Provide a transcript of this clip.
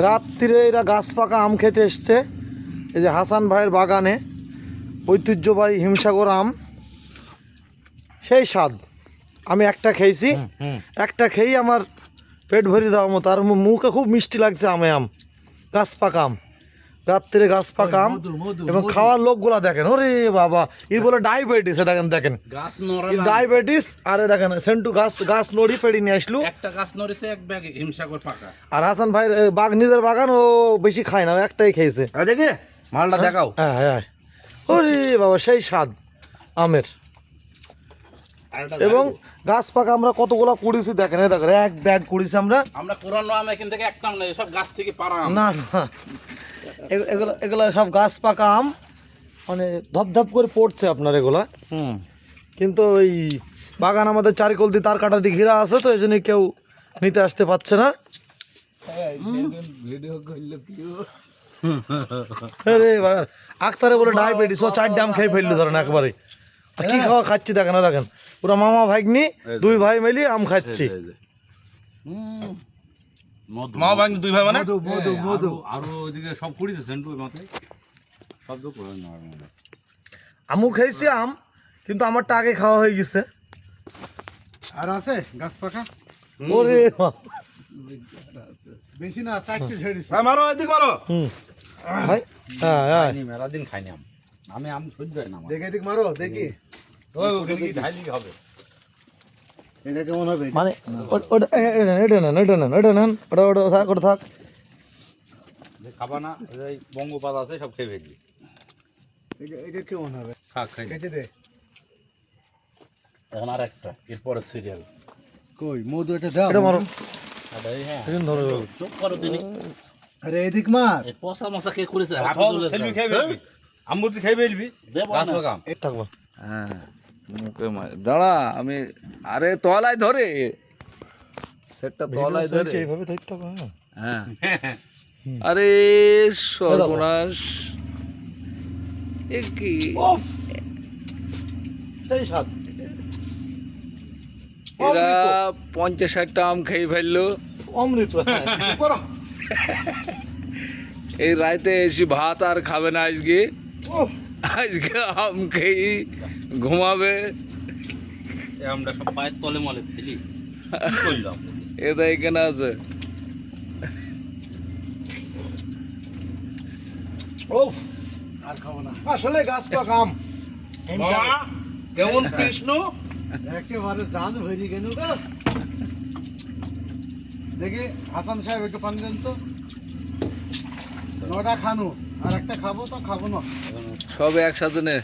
রাত্রিরে এরা গাছ পাকা আম খেতে এসছে। এই যে হাসান ভাইয়ের বাগানে ঐতিহ্যবাহী হিমসাগর আম, সেই স্বাদ। আমি একটা খেয়েছি, একটা খেয়েই আমার পেট ভরে দেওয়ার মতো। আর মুখে খুব মিষ্টি লাগছে আমে আম, গাছ পাকা আম, রাত্রে গাছ পাকা আম। এবং খাওয়ার লোকগুলা দেখেন, ওরে বাবা, এর বলে ডায়াবেটিস। দেখেন দেখেন ডায়াবেটিস। আরে দেখেন সেন্টু গাছ নড়ি পেড়ি নিয়ে আসলো, একটা গাছ নড়িতে এক ব্যাগ হিমসাগর পাকা। আর হাসান ভাই নিজের বাগান, ও বেশি খায় না, একটাই খেয়েছে। দেখে মালটা দেখাও। হ্যাঁ হ্যাঁ, ওরে বাবা সেই স্বাদ আমের। এবং গাছ পাকা আমরা কতগুলো কুড়িয়েছি দেখেন, দেখেন এক ব্যাগ কুড়িয়েছি আমরা। পুরানো আম এখান থেকে একটা না, সব গাছ থেকে পাড়া আম। না না, এগুলো এগুলো সব গাছ পাকা আম, মানে ধপধপ করে পড়ছে আপনার এগুলা। কিন্তু ওই বাগান আমাদের চারিকোল দিয়ে তার কাটা দিয়ে ঘেরা আছে, তো এই জন্য কেউ নিতে আসতে পারছে না। আক্তারে বলে ডায়াবেটিস, ও 4 আম খেয়ে ফেললো ধরেন একবারে। কি খাওয়া খাচ্ছি দেখেন, দেখেন পুরো মামা ভাগ্নি দুই ভাই মিলি আম খাচ্ছি। মা ভাই দুই ভাই মানে মধু মধু আরো ওইদিকে সব কুড়িছে সেন্টু মাথায় শব্দ করে না। আমু খেয়েছি আম, কিন্তু আমারটা আগে খাওয়া হয়ে গেছে। আর আছে গাছ পাকা? ওরে বেশি না, 4টে ঝেড়েছি। মারো এদিক মারো। ভাই হ্যাঁ হ্যাঁ, মেলা দিন খাইনি আম। আমি আম সহ্য হয় না। দেখে এদিক মারো, দেখি ওই ঢালি হবে। এটা কেমন হবে? মানে এটা নেন, এটা নেন, এটা নেন, ওটা ওটা থাক, ওটা থাক। খাবা না, এই বঙ্গপাত আছে সব খেয়ে ফেলবি। এটা কেমন হবে? খাক খাই। কেটে দে। এখন আর একটা, এরপরে সিরিয়াল। কই মধু এটা দাও। এটা মারো, হ্যাঁ এদিন ধরো। চুপ করো দিনি। আরে এদিক মার। এই পচা মশা কে করেছে? হাত তুলে খেলবি খেয়ে ফেলবি। আম বলছি খেয়ে ফেলবি। দেব গাছ লাগাম। থাকবো। হ্যাঁ মুখে দাঁড়া, আমি আরে তলায় ধরে সেটটা তলায় ধরে এইভাবে ধরতে হবে। হ্যাঁ আরে সর্বনাশ, এ কি সেই স্বাদ। এরা 50-60টা আম খেয়ে ফেললো। অমৃত। করো। এই রাতে এসে ভাত আর খাবে না আজকে, আজকে আম খেয়ে ঘুমাবে। আমরা সব পায়ের তলে মলে ফেলি। কি করলাম? এটা এখানে আছে। ও আর খাবো না। আসলে গাছ পাকা আম। বাবা, কেমন কৃষ্ণ? একেবারে জান হয়ে গেল গো। দেখি হাসান সাহেব একটু পানি দেন তো। 9টা খানু, আর একটা খাবো তো খাবো না। সব একসাথে নে।